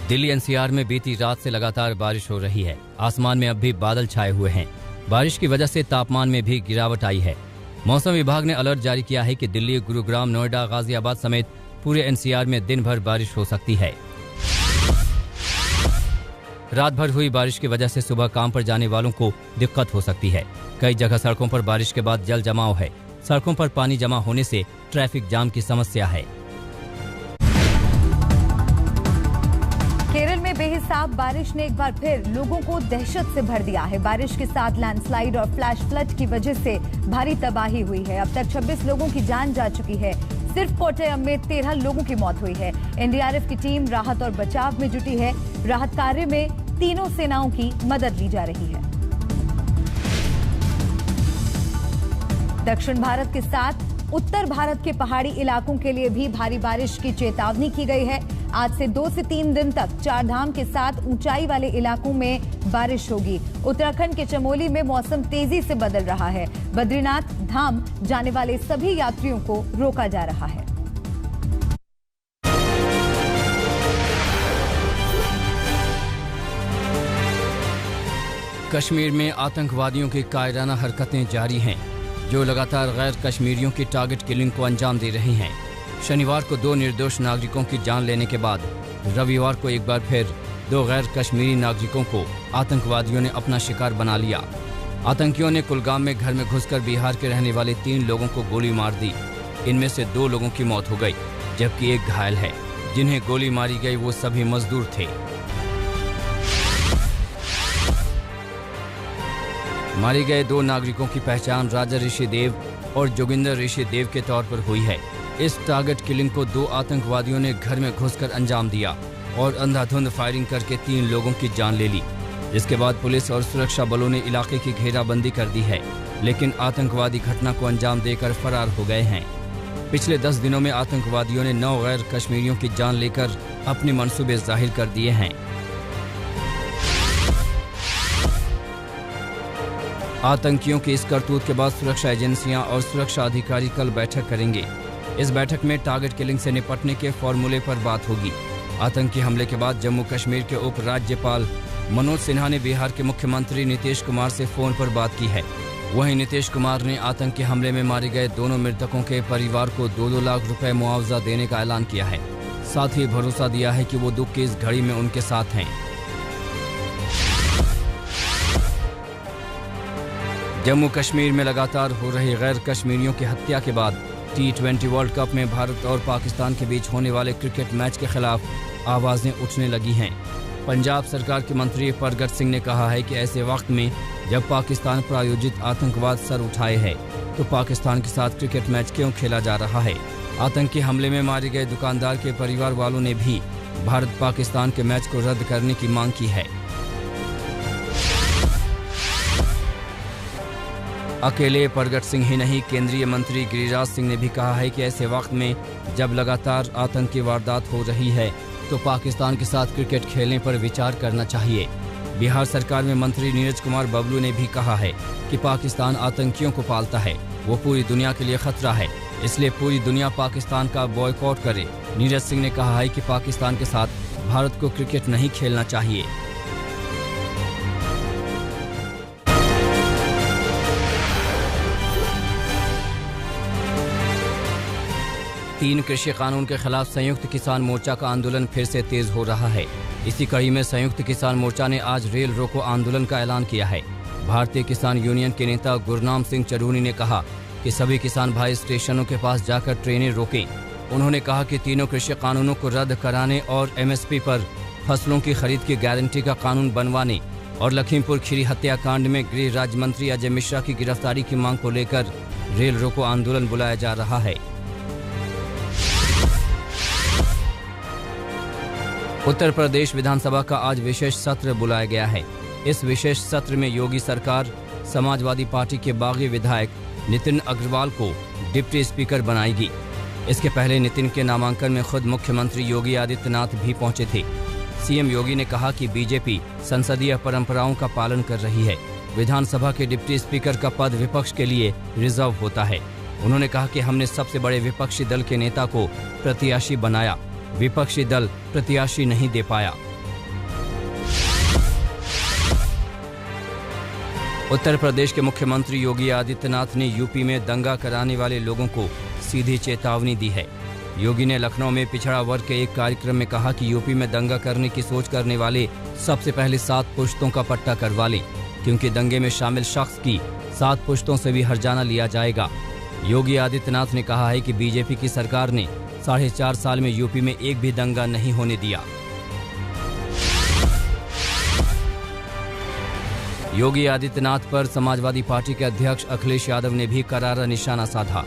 Delhi NCR में बीती रात से लगातार बारिश हो रही है। आसमान में अब भी बादल छाए हुए हैं। बारिश की वजह से तापमान में भी गिरावट आई है। मौसम विभाग ने अलर्ट जारी किया है कि दिल्ली, गुरुग्राम, नोएडा, गाजियाबाद समेत पूरे एनसीआर में दिन भर बारिश हो सकती है। रात भर हुई बारिश की वजह से सुबह काम पर जाने वालों को दिक्कत हो सकती है। कई जगह सड़कों पर बारिश के बाद जल जमाव है। सड़कों पर पानी जमा होने से ट्रैफिक जाम की समस्या है। केरल में बेहिसाब बारिश ने एक बार फिर लोगों को दहशत से भर दिया है। बारिश के साथ लैंडस्लाइड और फ्लैश फ्लड की वजह से भारी तबाही हुई है। अब तक 26 लोगों की जान जा चुकी है। सिर्फ कोट्टयम में 13 लोगों की मौत हुई है। एनडीआरएफ की टीम राहत और बचाव में जुटी है। राहत कार्य में तीनों सेनाओं की मदद ली जा रही है। दक्षिण भारत के साथ उत्तर भारत के पहाड़ी इलाकों के लिए भी भारी बारिश की चेतावनी की गई है। आज से 2 से 3 दिन तक चार धाम के साथ ऊंचाई वाले इलाकों में बारिश होगी। उत्तराखंड के चमोली में मौसम तेजी से बदल रहा है। बद्रीनाथ धाम जाने वाले सभी यात्रियों को रोका जा रहा है। कश्मीर में आतंकवादियों की कायराना हरकतें जारी हैं, जो लगातार गैर कश्मीरियों की टारगेट किलिंग को अंजाम दे रही हैं। शनिवार को 2 निर्दोष नागरिकों की जान लेने के बाद रविवार को एक बार फिर 2 गैर कश्मीरी नागरिकों को आतंकवादियों ने अपना शिकार बना लिया। आतंकियों ने कुलगाम में घर में घुसकर बिहार के रहने वाले 3 लोगों को गोली मार दी। इनमें से 2 लोगों की मौत हो गई, जबकि एक घायल है। जिन्हें गोली मारी गई वो सभी मजदूर थे। मारे गए 2 नागरिकों की पहचान राजा ऋषि देव और जोगिंदर ऋषि देव के तौर पर हुई है। इस टारगेट किलिंग को 2 आतंकवादियों ने घर में घुसकर अंजाम दिया और अंधाधुंध फायरिंग करके 3 लोगों की जान ले ली, जिसके बाद पुलिस और सुरक्षा बलों ने इलाके की घेराबंदी कर दी है। लेकिन आतंकवादी घटना को अंजाम देकर फरार हो गए हैं। पिछले 10 दिनों में आतंकवादियों ने 9 गैर कश्मीरियों की जान लेकर अपने मंसूबे जाहिर कर दिए हैं। आतंकियों की इस करतूत के बाद सुरक्षा एजेंसियां और सुरक्षा अधिकारी कल बैठक करेंगे। इस बैठक में टारगेट किलिंग से निपटने के फॉर्मूले पर बात होगी। आतंकी हमले के बाद जम्मू कश्मीर के उप राज्यपाल मनोज सिन्हा ने बिहार के मुख्यमंत्री नीतीश कुमार से फोन पर बात की है। वहीं नीतीश कुमार ने आतंकी हमले में मारे गए दोनों मृतकों के परिवार को 2-2 लाख रुपए मुआवजा देने का ऐलान किया है। साथ ही भरोसा दिया है कि वो दुख की इस घड़ी में उनके साथ हैं। जम्मू कश्मीर में लगातार हो रही गैर कश्मीरियों की हत्या के बाद T20 वर्ल्ड कप में भारत और पाकिस्तान के बीच होने वाले क्रिकेट मैच के खिलाफ आवाजें उठने लगी हैं। पंजाब सरकार के मंत्री परगट सिंह ने कहा है कि ऐसे वक्त में जब पाकिस्तान प्रायोजित आतंकवाद सर उठाए है तो पाकिस्तान के साथ क्रिकेट मैच क्यों खेला जा रहा है। आतंकी हमले में मारे गए दुकानदार के परिवार वालों ने भी भारत पाकिस्तान के मैच को रद्द करने की मांग की है। अकेले परगट सिंह ही नहीं, केंद्रीय मंत्री गिरिराज सिंह ने भी कहा है कि ऐसे वक्त में जब लगातार आतंकी वारदात हो रही है तो पाकिस्तान के साथ क्रिकेट खेलने पर विचार करना चाहिए। बिहार सरकार में मंत्री नीरज कुमार बबलू ने भी कहा है कि पाकिस्तान आतंकियों को पालता है, वो पूरी दुनिया के लिए खतरा है, इसलिए पूरी दुनिया पाकिस्तान का बॉयकॉट करे। नीरज सिंह ने कहा है कि पाकिस्तान के साथ भारत को क्रिकेट नहीं खेलना चाहिए। तीन कृषि कानून के खिलाफ संयुक्त किसान मोर्चा का आंदोलन फिर से तेज हो रहा है। इसी कड़ी में संयुक्त किसान मोर्चा ने आज रेल रोको आंदोलन का ऐलान किया है। भारतीय किसान यूनियन के नेता गुरनाम सिंह चरूनी ने कहा कि सभी किसान भाई स्टेशनों के पास जाकर ट्रेनें रोकें। उन्होंने कहा कि तीनों कृषि कानूनों को रद्द कराने और MSP पर फसलों की खरीद की गारंटी का कानून बनवाने और लखीमपुर खीरी हत्याकांड में गृह राज्य मंत्री अजय मिश्रा की गिरफ्तारी की मांग को लेकर रेल रोको आंदोलन बुलाया जा रहा है। उत्तर प्रदेश विधानसभा का आज विशेष सत्र बुलाया गया है। इस विशेष सत्र में योगी सरकार समाजवादी पार्टी के बागी विधायक नितिन अग्रवाल को डिप्टी स्पीकर बनाएगी। इसके पहले नितिन के नामांकन में खुद मुख्यमंत्री योगी आदित्यनाथ भी पहुंचे थे। सीएम योगी ने कहा कि बीजेपी संसदीय परंपराओं का पालन कर रही है। विधानसभा के डिप्टी स्पीकर का पद विपक्ष के लिए रिजर्व होता है। उन्होंने कहा कि हमने सबसे बड़े विपक्षी दल के नेता को प्रत्याशी बनाया, विपक्षी दल प्रत्याशी नहीं दे पाया। उत्तर प्रदेश के मुख्यमंत्री योगी आदित्यनाथ ने यूपी में दंगा कराने वाले लोगों को सीधी चेतावनी दी है। योगी ने लखनऊ में पिछड़ा वर्ग के एक कार्यक्रम में कहा कि यूपी में दंगा करने की सोच करने वाले सबसे पहले 7 पुश्तों का पट्टा करवा लें, क्योंकि दंगे में शामिल शख्स की 7 पुश्तों से भी हर्जाना लिया जाएगा। योगी आदित्यनाथ ने कहा है कि बीजेपी की सरकार ने 4.5 साल में यूपी में एक भी दंगा नहीं होने दिया। योगी आदित्यनाथ पर समाजवादी पार्टी के अध्यक्ष अखिलेश यादव ने भी करारा निशाना साधा।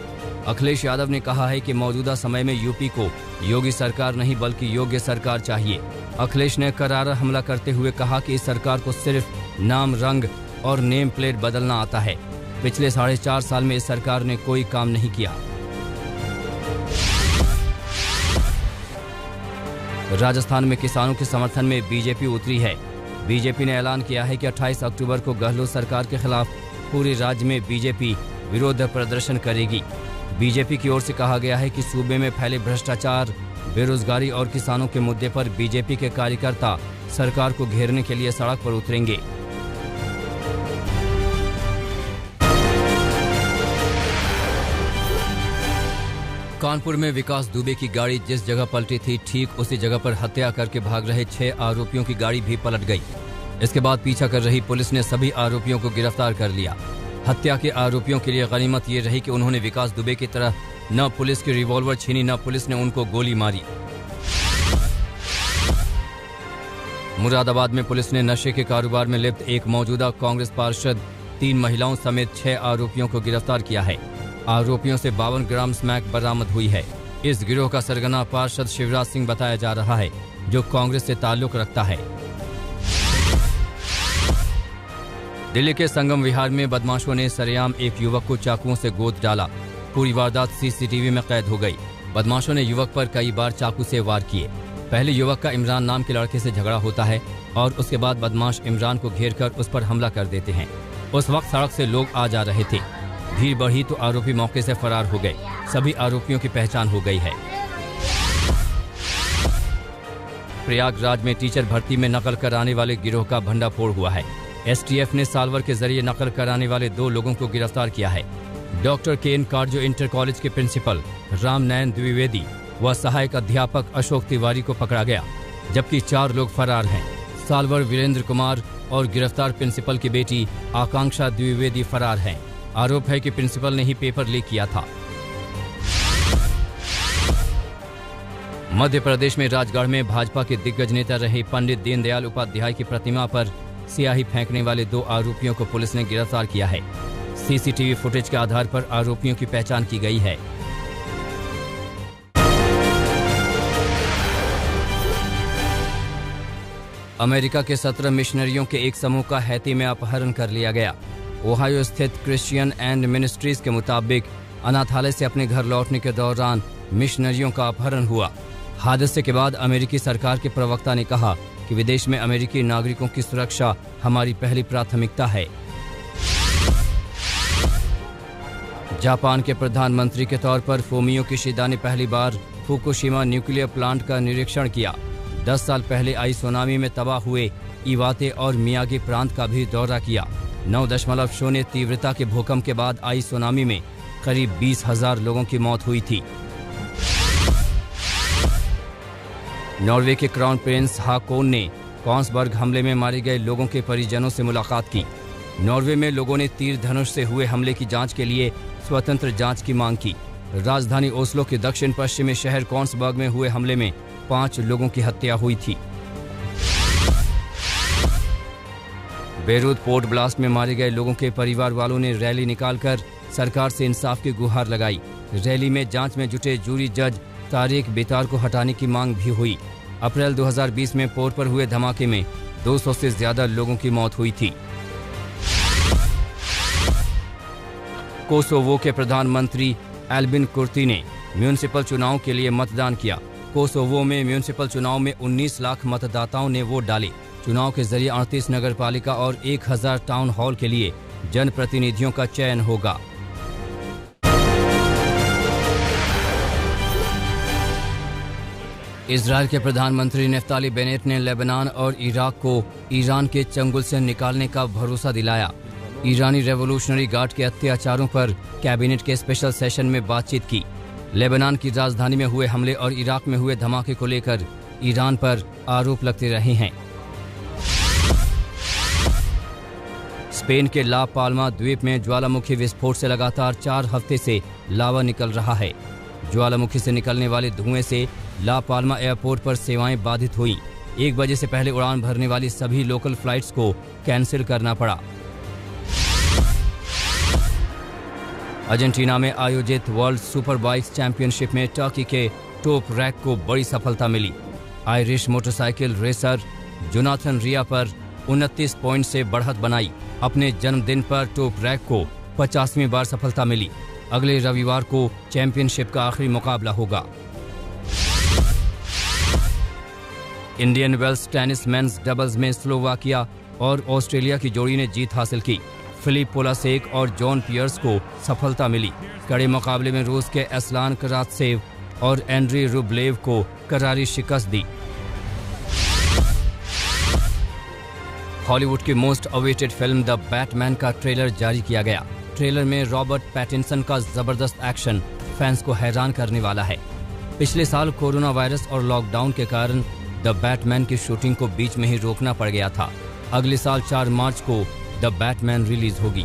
अखिलेश यादव ने कहा है कि मौजूदा समय में यूपी को योगी सरकार नहीं बल्कि योग्य सरकार चाहिए। अखिलेश ने करारा हमला करते हुए कहा कि इस सरकार को सिर्फ नाम, रंग और नेम प्लेट बदलना आता है। पिछले 4.5 साल में इस सरकार ने कोई काम नहीं किया। राजस्थान में किसानों के समर्थन में बीजेपी उतरी है। बीजेपी ने ऐलान किया है कि 28 अक्टूबर को गहलोत सरकार के खिलाफ पूरे राज्य में बीजेपी विरोध प्रदर्शन करेगी। बीजेपी की ओर से कहा गया है कि सूबे में फैले भ्रष्टाचार, बेरोजगारी और किसानों के मुद्दे पर बीजेपी के कार्यकर्ता सरकार को घेरने के लिए सड़क पर उतरेंगे। कानपुर में विकास दुबे की गाड़ी जिस जगह पलटी थी, ठीक उसी जगह पर हत्या करके भाग रहे 6 आरोपियों की गाड़ी भी पलट गई। इसके बाद पीछा कर रही पुलिस ने सभी आरोपियों को गिरफ्तार कर लिया। हत्या के आरोपियों के लिए गनीमत ये रही कि उन्होंने विकास दुबे की तरह न पुलिस की रिवॉल्वर छीनी, न पुलिस ने उनको गोली मारी। मुरादाबाद में पुलिस ने नशे के कारोबार में लिप्त एक मौजूदा कांग्रेस पार्षद, 3 महिलाओं समेत 6 आरोपियों को गिरफ्तार किया है। आरोपियों से 52 ग्राम स्मैक बरामद हुई है। इस गिरोह का सरगना पार्षद शिवराज सिंह बताया जा रहा है, जो कांग्रेस से ताल्लुक रखता है। दिल्ली के संगम विहार में बदमाशों ने सरेआम एक युवक को चाकुओं से गोद डाला। पूरी वारदात सीसीटीवी में कैद हो गई। बदमाशों ने युवक पर कई बार चाकू से वार किए। पहले युवक का इमरान नाम के लड़के से झगड़ा होता है और उसके बाद बदमाश इमरान को घेरकर उस पर हमला कर देते हैं। उस वक्त सड़क से लोग आ जा रहे थे। भीड़ बढ़ी तो आरोपी मौके से फरार हो गए। सभी आरोपियों की पहचान हो गई है। प्रयागराज में टीचर भर्ती में नकल कराने वाले गिरोह का भंडाफोड़ हुआ है। एसटीएफ ने सालवर के जरिए नकल कराने वाले 2 लोगों को गिरफ्तार किया है। डॉक्टर केएन कार्जो इंटर कॉलेज के प्रिंसिपल राम नयन द्विवेदी व सहायक अध्यापक अशोक तिवारी को पकड़ा गया, जबकि 4 लोग फरार हैं। सालवर वीरेंद्र कुमार और गिरफ्तार प्रिंसिपल की बेटी आकांक्षा द्विवेदी फरार हैं। आरोप है कि प्रिंसिपल ने ही पेपर लीक किया था। मध्य प्रदेश में राजगढ़ में भाजपा के दिग्गज नेता रहे पंडित दीनदयाल उपाध्याय की प्रतिमा पर सियाही फेंकने वाले 2 आरोपियों को पुलिस ने गिरफ्तार किया है। सीसीटीवी फुटेज के आधार पर आरोपियों की पहचान की गई है। अमेरिका के 17 मिशनरियों के एक समूह का हैती में अपहरण कर लिया गया। ओहायो स्थित क्रिश्चियन एंड मिनिस्ट्रीज के मुताबिक अनाथालय से अपने घर लौटने के दौरान मिशनरियों का अपहरण हुआ। हादसे के बाद अमेरिकी सरकार के प्रवक्ता ने कहा कि विदेश में अमेरिकी नागरिकों की सुरक्षा हमारी पहली प्राथमिकता है। जापान के प्रधानमंत्री के तौर पर फूमियो किशिदा ने पहली बार फुकुशिमा न्यूक्लियर प्लांट का निरीक्षण किया। 10 साल पहले आई सुनामी में तबाह हुए इवाते और मियागी प्रांत का भी दौरा किया। 9.0 तीव्रता के भूकंप के बाद आई सुनामी में करीब 20,000 लोगों की मौत हुई थी। नॉर्वे के क्राउन प्रिंस हाकोन ने कॉन्सबर्ग हमले में मारे गए लोगों के परिजनों से मुलाकात की। नॉर्वे में लोगों ने तीर धनुष से हुए हमले की जांच के लिए स्वतंत्र जांच की मांग की। राजधानी ओस्लो के दक्षिण पश्चिमी शहर कॉन्सबर्ग में हुए हमले में 5 लोगों की हत्या हुई थी। बेरूत पोर्ट ब्लास्ट में मारे गए लोगों के परिवार वालों ने रैली निकालकर सरकार से इंसाफ की गुहार लगाई। रैली में जांच में जुटे जूरी जज तारिक बितार को हटाने की मांग भी हुई। अप्रैल 2020 में पोर्ट पर हुए धमाके में 200 से ज्यादा लोगों की मौत हुई थी। कोसोवो के प्रधानमंत्री एल्बिन कुर्ती ने म्यूनिसिपल चुनाव के लिए मतदान किया। कोसोवो में म्यूनिसिपल चुनाव में 19 लाख मतदाताओं ने वोट डाले। चुनाव के जरिए 38 नगरपालिका और 1000 टाउन हॉल के लिए जनप्रतिनिधियों का चयन होगा। इजरायल के प्रधानमंत्री नेफ्ताली बेनेट ने लेबनान और इराक को ईरान के चंगुल से निकालने का भरोसा दिलाया। ईरानी रेवोल्यूशनरी गार्ड के अत्याचारों पर कैबिनेट के स्पेशल सेशन में बातचीत की। लेबनान की राजधानी में हुए हमले और इराक में हुए धमाके को लेकर ईरान पर आरोप लगते रहे हैं। स्पेन के ला पाल्मा द्वीप में ज्वालामुखी विस्फोट से लगातार 4 हफ्ते से लावा निकल रहा है। ज्वालामुखी से निकलने वाले धुएं से ला पाल्मा एयरपोर्ट पर सेवाएं बाधित हुई। 1 बजे से पहले उड़ान भरने वाली सभी लोकल फ्लाइट्स को कैंसिल करना पड़ा। अर्जेंटीना में आयोजित वर्ल्ड सुपर बाइक्स चैंपियनशिप में टर्की के टॉप रैक को बड़ी सफलता मिली। आयरिश मोटरसाइकिल रेसर जोनाथन रिया पर 29 पॉइंट से बढ़त बनाई। अपने जन्मदिन पर टॉप रैक को 50वीं बार सफलता मिली। अगले रविवार को चैंपियनशिप का आखिरी मुकाबला होगा। Indian Wells tennis men's doubles में स्लोवाकिया और ऑस्ट्रेलिया की जोड़ी ने जीत हासिल की। फिलिप पोलासेक और जॉन पियर्स को सफलता मिली। कड़े मुकाबले में रूस के एस्लान करात्सेव और एंड्री रुब्लेव को करारी शिकस्त दी। हॉलीवुड की most awaited film the Batman का ट्रेलर जारी किया गया। ट्रेलर में रॉबर्ट पैटिंसन का जबरदस्त एक्शन फैंस को हैरान करने वाला है। पिछले साल कोरोना वायरस और लॉकडाउन के कारण द बैटमैन की शूटिंग को बीच में ही रोकना पड़ गया था। अगले साल 4 मार्च को द बैटमैन रिलीज होगी।